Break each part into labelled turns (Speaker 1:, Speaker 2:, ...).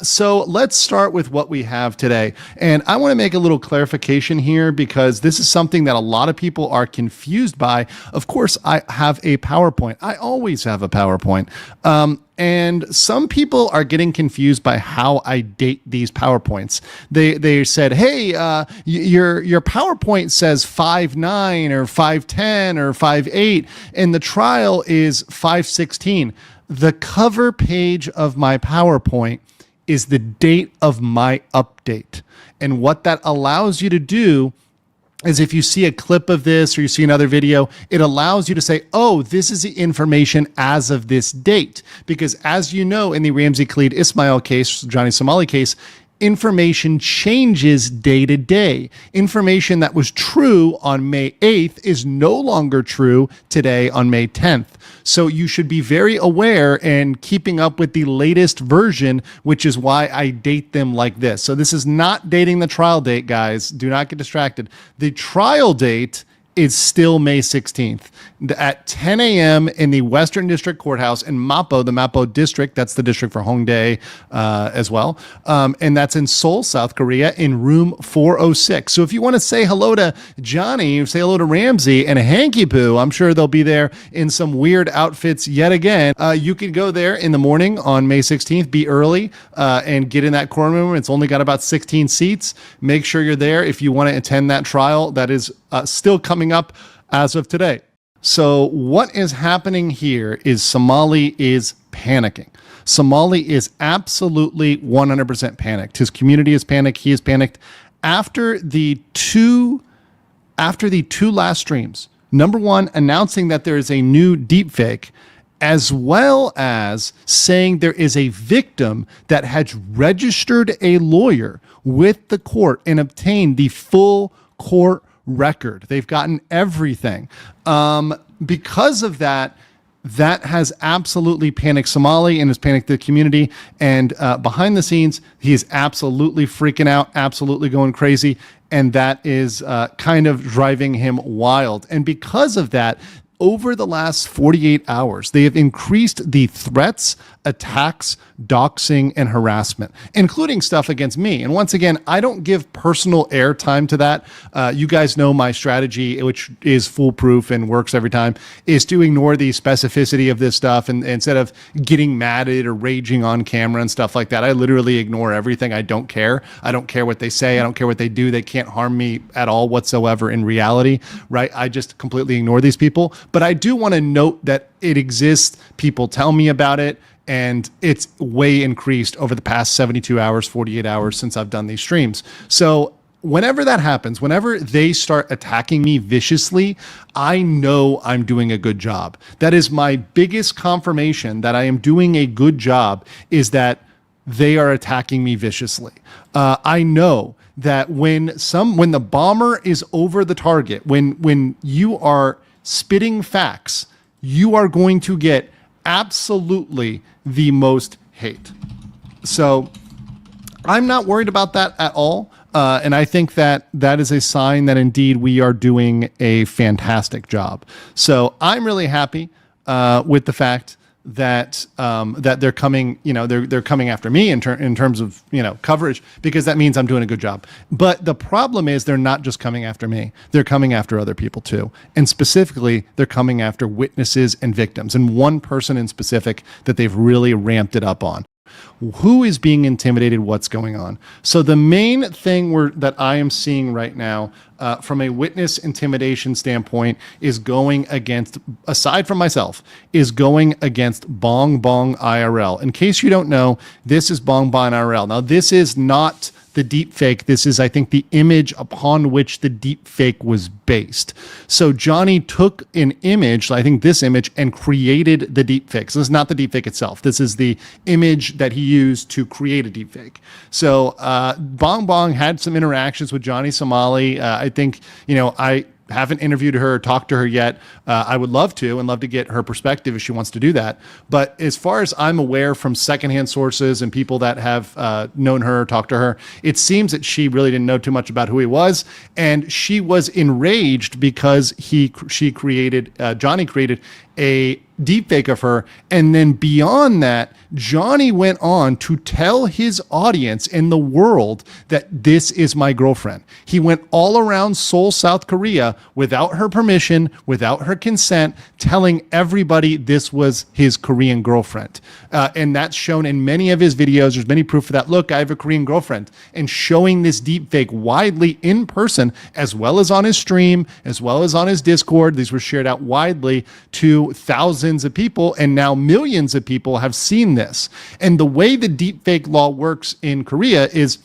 Speaker 1: So let's start with what we have today. And I want to make a little clarification here because this is something that a lot of people are confused by. Of course, I have a PowerPoint. I always have a PowerPoint. And some people are getting confused by how I date these PowerPoints. They said, hey, your PowerPoint says 5.9 or 5.10 or 5.8, and the trial is 5.16. The cover page of my PowerPoint is the date of my update. And what that allows you to do is if you see a clip of this or you see another video, it allows you to say, oh, this is the information as of this date. Because as you know, in the Ramzi Khalid Ismail case, Johnny Somali case, information changes day to day. Information that was true on May 8th is no longer true today on May 10th. So you should be very aware and keeping up with the latest version, which is why I date them like this. So this is not dating the trial date, guys. Do not get distracted. The trial date is still May 16th at 10 a.m. in the Western District Courthouse in Mapo, the Mapo district. That's the district for Hongdae as well. And that's in Seoul, South Korea in room 406. So if you want to say hello to Johnny, say hello to Ramzi and Hanky Poo, I'm sure they'll be there in some weird outfits yet again. You can go there in the morning on May 16th, be early and get in that courtroom. It's only got about 16 seats. Make sure you're there if you want to attend that trial. That is still coming up as of today. So what is happening here is Somali is panicking. Somali is absolutely 100% panicked. His community is panicked. He is panicked after the two last streams. Number one, announcing that there is a new deepfake, as well as saying there is a victim that has registered a lawyer with the court and obtained the full court record. They've gotten everything. Because of that, that has absolutely panicked Somali and has panicked the community. And behind the scenes, he is absolutely freaking out, absolutely going crazy. And that is kind of driving him wild. And because of that, over the last 48 hours, they have increased the threats, attacks, doxing, and harassment, including stuff against me. And once again, I don't give personal airtime to that. You guys know my strategy, which is foolproof and works every time, is to ignore the specificity of this stuff. And instead of getting mad at it or raging on camera and stuff like that, I literally ignore everything. I don't care. I don't care what they say. I don't care what they do. They can't harm me at all whatsoever in reality, right? I just completely ignore these people. But I do want to note that it exists. People tell me about it, and it's way increased over the past 72 hours, 48 hours since I've done these streams. So whenever that happens, whenever they start attacking me viciously, I know I'm doing a good job. That is my biggest confirmation that I am doing a good job, is that they are attacking me viciously. I know that when the bomber is over the target, when you are spitting facts, you are going to get absolutely the most hate. So I'm not worried about that at all. And I think that that is a sign that indeed we are doing a fantastic job. So I'm really happy with the fact that that they're coming, they're coming after me in terms of, coverage, because that means I'm doing a good job. But the problem is they're not just coming after me. They're coming after other people too. And specifically, they're coming after witnesses and victims, and one person in specific that they've really ramped it up on. Who is being intimidated? What's going on? So the main thing that I am seeing right now from a witness intimidation standpoint is going against, aside from myself, is going against Bong Bong IRL. In case you don't know, this is Bong Bong IRL. Now, this is not the deep fake. This is, I think, the image upon which the deep fake was based. So Johnny took an image, I think this image, and created the deep fake. So this is not the deep fake itself. This is the image that he used to create a deep fake. So Bong Bong had some interactions with Johnny Somali. I think, I haven't interviewed her or talked to her yet. I would love to, and love to get her perspective if she wants to do that. But as far as I'm aware from secondhand sources and people that have known her or talked to her, it seems that she really didn't know too much about who he was. And she was enraged because Johnny created a deepfake of her. And then beyond that, Johnny went on to tell his audience in the world that this is my girlfriend. He went all around Seoul, South Korea, without her permission, without her consent, telling everybody this was his Korean girlfriend. And that's shown in many of his videos. There's many proof of that. Look, I have a Korean girlfriend. And showing this deepfake widely in person, as well as on his stream, as well as on his Discord. These were shared out widely to thousands of people, and now millions of people have seen this. And the way the deepfake law works in Korea is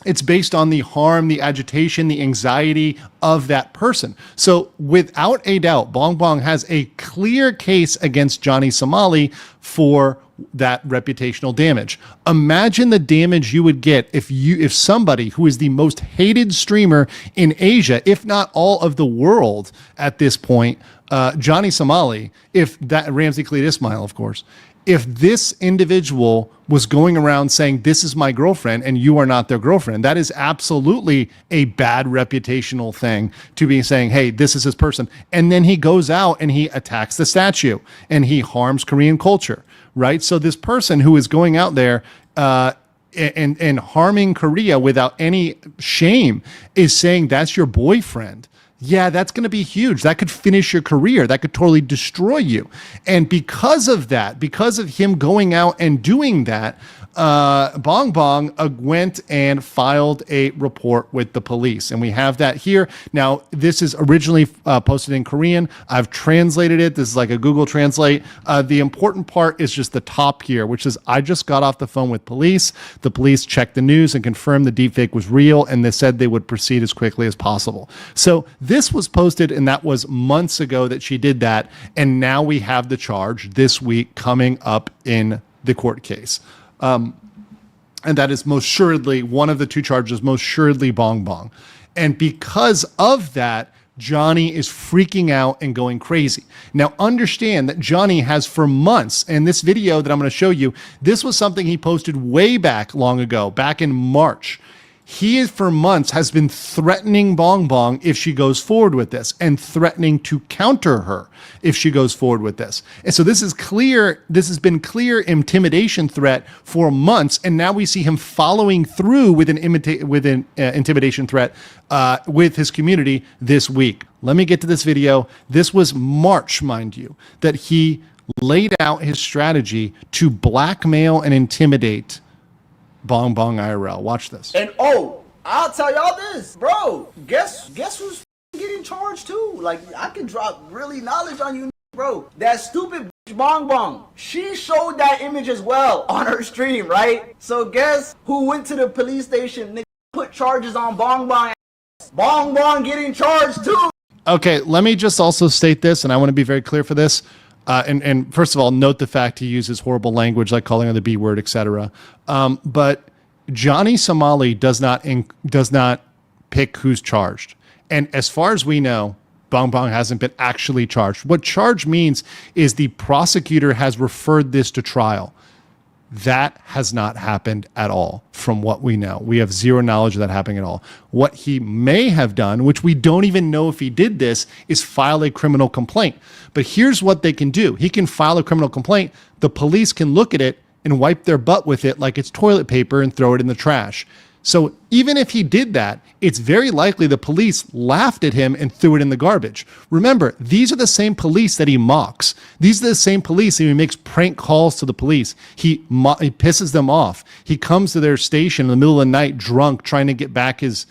Speaker 1: it's based on the harm, the agitation, the anxiety of that person. So without a doubt, Bong Bong has a clear case against Johnny Somali for that reputational damage. Imagine the damage you would get if somebody who is the most hated streamer in Asia, if not all of the world at this point, Johnny Somali, if that Ramsey Khalid Ismail, of course, if this individual was going around saying, this is my girlfriend and you are not their girlfriend, that is absolutely a bad reputational thing to be saying, hey, this is his person. And then he goes out and he attacks the statue and he harms Korean culture, right? So this person who is going out there and harming Korea without any shame is saying that's your boyfriend. Yeah, that's going to be huge. That could finish your career. That could totally destroy you. And because of that, because of him going out and doing that, Bong Bong went and filed a report with the police. And we have that here. Now, this is originally posted in Korean. I've translated it. This is like a Google Translate. The important part is just the top here, which is, I just got off the phone with police. The police checked the news and confirmed the deepfake was real, and they said they would proceed as quickly as possible. So this was posted, and that was months ago that she did that. And now we have the charge this week coming up in the court case. And that is most assuredly one of the two charges, most assuredly Bong Bong. And because of that, Johnny is freaking out and going crazy. Now, understand that Johnny has for months, and this video that I'm going to show you, this was something he posted way back long ago, back in March. He for months has been threatening Bong Bong if she goes forward with this, and threatening to counter her if she goes forward with this. And so this is clear. This has been clear intimidation threat for months, and now we see him following through with an intimidation threat with his community this week. Let me get to this video. This was March, mind you, that he laid out his strategy to blackmail and intimidate Bong Bong IRL. Watch this.
Speaker 2: And oh, I'll tell y'all this, bro. Guess who's getting charged too? Like, I can drop really knowledge on you, bro. That stupid bitch Bong Bong. She showed that image as well on her stream, right? So guess who went to the police station? Nigga, put charges on Bong Bong. Bong Bong getting charged too.
Speaker 1: Okay, let me just also state this, and I want to be very clear for this. And first of all, note the fact he uses horrible language like calling her the B word, etc. But Johnny Somali does not pick who's charged. And as far as we know, Bong Bong hasn't been actually charged. What charge means is the prosecutor has referred this to trial. That has not happened at all from what we know. We have zero knowledge of that happening at all. What he may have done, which we don't even know if he did this, is file a criminal complaint. But here's what they can do. He can file a criminal complaint. The police can look at it and wipe their butt with it like it's toilet paper and throw it in the trash. So even if he did that, it's very likely the police laughed at him and threw it in the garbage. Remember, these are the same police that he mocks. These are the same police that he makes prank calls to the police. He pisses them off. He comes to their station in the middle of the night drunk, trying to get back his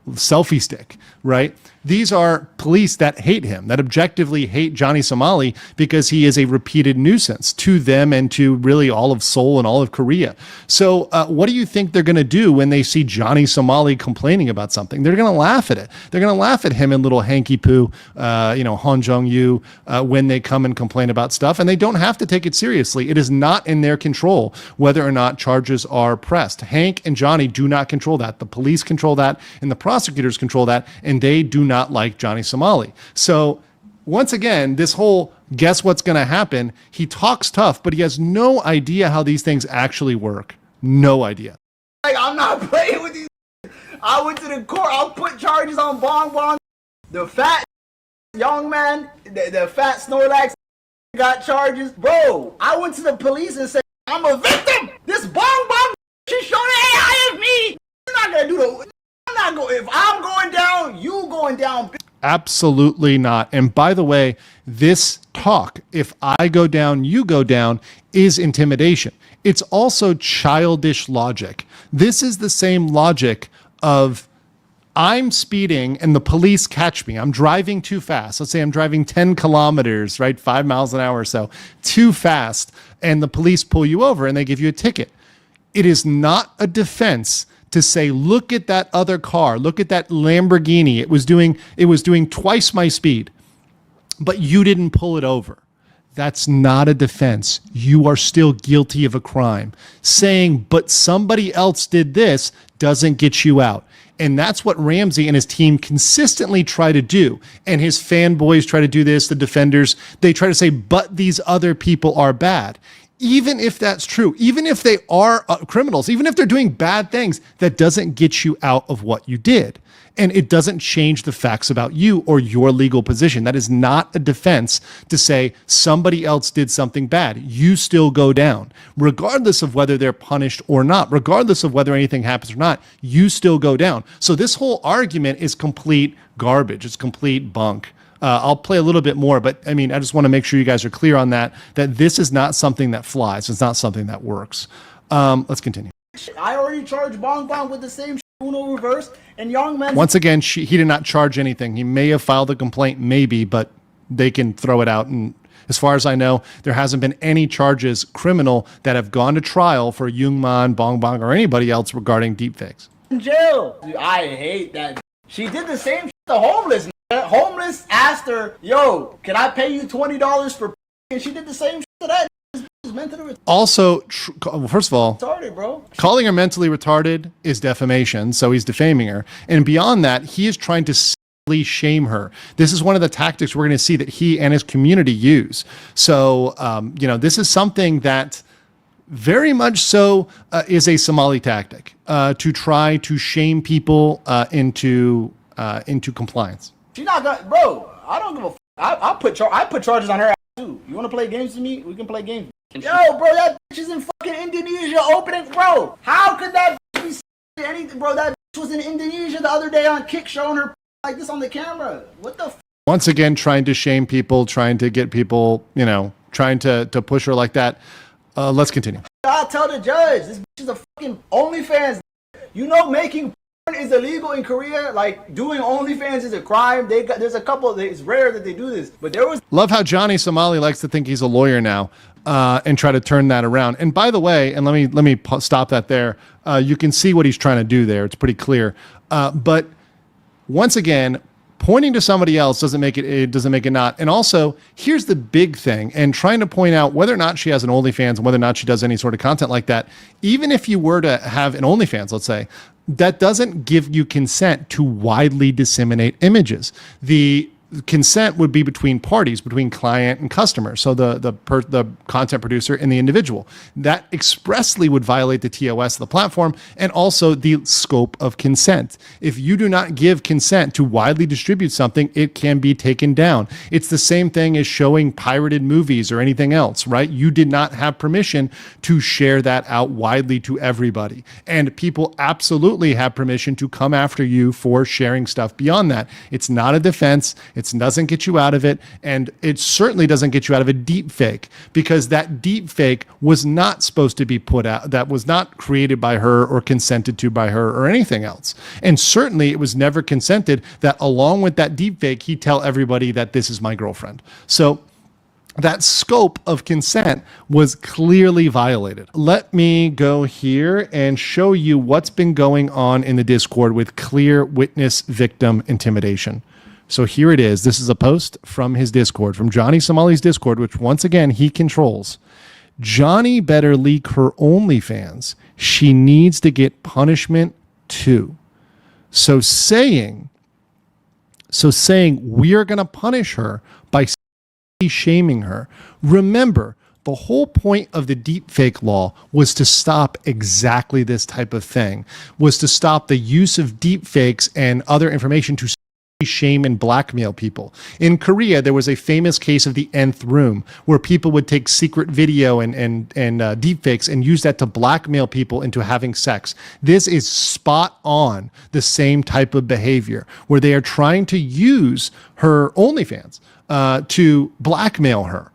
Speaker 1: selfie stick, right? These are police that hate him, that objectively hate Johnny Somali because he is a repeated nuisance to them and to really all of Seoul and all of Korea. So what do you think they're going to do when they see Johnny Somali complaining about something? They're going to laugh at it. They're going to laugh at him and little hanky poo, Han Jong-yu, when they come and complain about stuff, and they don't have to take it seriously. It is not in their control whether or not charges are pressed. Hank and Johnny do not control that. The police control that, and the prosecutors control that, and they do not like Johnny Somali. So once again, this whole guess what's going to happen, he talks tough, but he has no idea how these things actually work. No idea.
Speaker 2: Like, I'm not playing with these. I went to the court. I'll put charges on Bong Bong. The fat young man, the fat Snorlax got charges. Bro, I went to the police and said, I'm a victim. This bong bong, she showed AI of me. You're not gonna do the. I'm not going. If I'm going down, you going down.
Speaker 1: Absolutely not. And by the way, this talk, if I go down, you go down, is intimidation. It's also childish logic. This is the same logic of I'm speeding and the police catch me. I'm driving too fast. Let's say I'm driving 10 kilometers, right? 5 miles an hour or so, too fast. And the police pull you over and they give you a ticket. It is not a defense to say, look at that other car. Look at that Lamborghini. It was doing twice my speed, but you didn't pull it over. That's not a defense. You are still guilty of a crime. Saying, but somebody else did this doesn't get you out. And that's what Ramsey and his team consistently try to do. And his fanboys try to do this, the defenders, they try to say, but these other people are bad. Even if that's true, even if they are criminals, even if they're doing bad things, that doesn't get you out of what you did. And it doesn't change the facts about you or your legal position. That is not a defense to say somebody else did something bad. You still go down. Regardless of whether they're punished or not, regardless of whether anything happens or not, you still go down. So this whole argument is complete garbage. It's complete bunk. I'll play a little bit more, but I mean, I just want to make sure you guys are clear on that this is not something that flies. It's not something that works. Let's continue.
Speaker 2: I already charged Bong Bong with the same Uno reverse, and young man.
Speaker 1: Once again, he did not charge anything. He may have filed a complaint, maybe, but they can throw it out. And as far as I know, there hasn't been any charges criminal that have gone to trial for Youngman, Bong Bong, or anybody else regarding deepfakes.
Speaker 2: In jail. Dude, I hate that. She did the same shit to homeless. Homeless asked her, yo, can I pay you $20 for and she did the same shit to that.
Speaker 1: Also, first of all,
Speaker 2: retarded, bro.
Speaker 1: Calling her mentally retarded is defamation, so he's defaming her. And beyond that, he is trying to shame her. This is one of the tactics we're going to see that he and his community use. So, this is something that very much so is a Somali tactic to try to shame people into compliance.
Speaker 2: She's not gonna, bro. I don't give a. I put charges on her ass too. You want to play games with me? We can play games. Yo, bro, that bitch is in fucking Indonesia opening, bro. How could that be anything, bro? That bitch was in Indonesia the other day on Kick showing her like this on the camera. What the?
Speaker 1: Once again, trying to shame people, trying to get people, trying to push her like that. Let's continue.
Speaker 2: I'll tell the judge. This bitch is a fucking OnlyFans. Making porn is illegal in Korea. Like doing OnlyFans is a crime. There's a couple. It's rare that they do this, but there was.
Speaker 1: Love how Johnny Somali likes to think he's a lawyer now, and try to turn that around. And by the way, and let me stop that there. You can see what he's trying to do there. It's pretty clear. But once again, pointing to somebody else doesn't make it not. And also, here's the big thing, and trying to point out whether or not she has an OnlyFans and whether or not she does any sort of content like that. Even if you were to have an OnlyFans, let's say, that doesn't give you consent to widely disseminate images. The consent would be between parties, between client and customer. So the content producer and the individual. That expressly would violate the TOS of the platform and also the scope of consent. If you do not give consent to widely distribute something, it can be taken down. It's the same thing as showing pirated movies or anything else, right? You did not have permission to share that out widely to everybody. And people absolutely have permission to come after you for sharing stuff beyond that. It's not a defense. It doesn't get you out of it, and it certainly doesn't get you out of a deep fake, because that deep fake was not supposed to be put out. That was not created by her or consented to by her or anything else. And certainly it was never consented that along with that deep fake, he tell everybody that this is my girlfriend. So that scope of consent was clearly violated. Let me go here and show you what's been going on in the Discord with clear witness victim intimidation. So here it is. This is a post from his Discord, from Johnny Somali's Discord, which once again he controls. Johnny better leak her OnlyFans. She needs to get punishment too. So saying we are going to punish her by shaming her. Remember, the whole point of the deepfake law was to stop exactly this type of thing, was to stop the use of deepfakes and other information to shame and blackmail people. In Korea, there was a famous case of the nth room where people would take secret video and deepfakes and use that to blackmail people into having sex. This is spot on the same type of behavior where they are trying to use her OnlyFans to blackmail her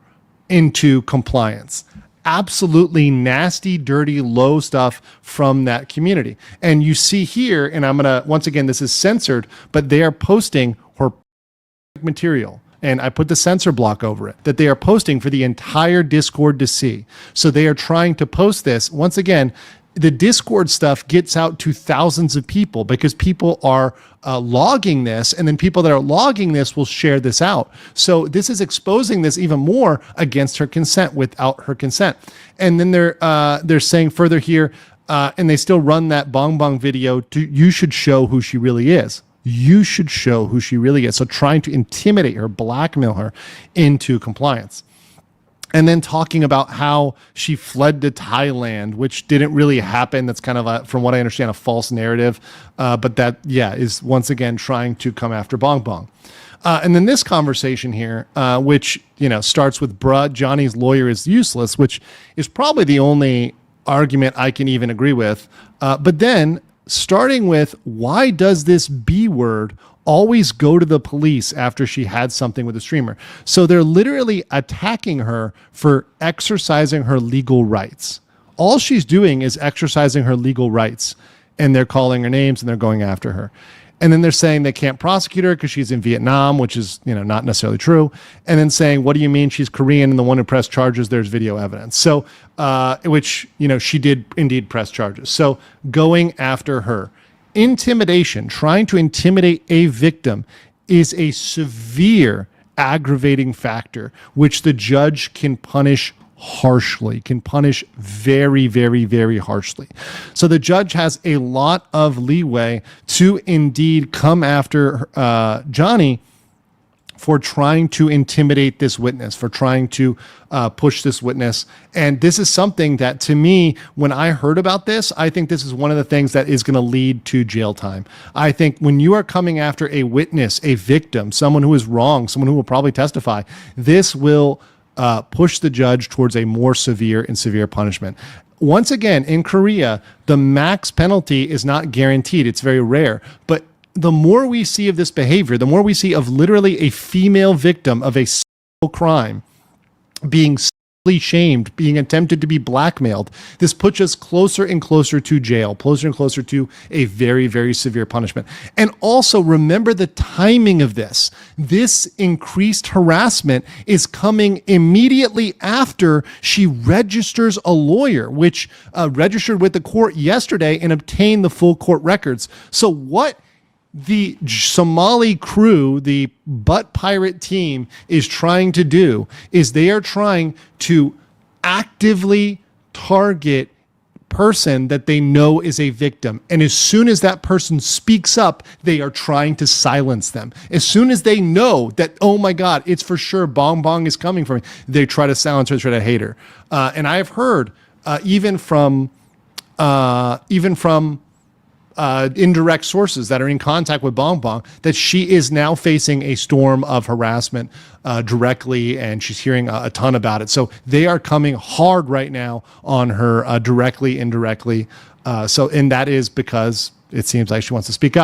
Speaker 1: into compliance. Absolutely nasty, dirty, low stuff from that community. And you see here, and I'm going to, once again, this is censored, but they are posting her material. And I put the censor block over it that they are posting for the entire Discord to see. So they are trying to post this. Once again, the Discord stuff gets out to thousands of people because people are logging this, and then people that are logging this will share this out. So this is exposing this even more against her consent, without her consent. And then they're saying further here, and they still run that Bong Bong video. You should show who she really is. You should show who she really is. So trying to intimidate her, blackmail her into compliance. And then talking about how she fled to Thailand, which didn't really happen. That's kind of, from what I understand, a false narrative. But that, is once again trying to come after Bong Bong. And then this conversation here, which, starts with bruh, Johnny's lawyer is useless, which is probably the only argument I can even agree with. But then starting with, why does this B word always go to the police after she had something with a streamer? So they're literally attacking her for exercising her legal rights. All she's doing is exercising her legal rights, and they're calling her names and they're going after her. And then they're saying they can't prosecute her because she's in Vietnam, which is, not necessarily true. And then saying, what do you mean she's Korean and the one who pressed charges, there's video evidence. So, which, she did indeed press charges. So going after her. Intimidation, trying to intimidate a victim, is a severe aggravating factor, which the judge can punish harshly, can punish very, very, very harshly. So the judge has a lot of leeway to indeed come after Johnny for trying to intimidate this witness, for trying to push this witness. And this is something that, to me, when I heard about this, I think this is one of the things that is going to lead to jail time. I think when you are coming after a witness, a victim, someone who is wrong, someone who will probably testify, this will push the judge towards a more severe and severe punishment. Once again, in Korea, the max penalty is not guaranteed. It's very rare. But the more we see of this behavior, the more we see of literally a female victim of a sexual crime being sexually shamed, being attempted to be blackmailed, this puts us closer and closer to jail, closer and closer to a very, very severe punishment. And also remember the timing of this. This increased harassment is coming immediately after she registers a lawyer, which registered with the court yesterday and obtained the full court records. So what the Somali crew, the butt pirate team, is trying to do is they are trying to actively target person that they know is a victim. And as soon as that person speaks up, they are trying to silence them. As soon as they know that, oh my God, it's for sure Bong Bong is coming for me, they try to silence her, try to hate her. And I have heard even from indirect sources that are in contact with Bong Bong that she is now facing a storm of harassment directly, and she's hearing a ton about it. So they are coming hard right now on her directly, indirectly. And that is because it seems like she wants to speak up.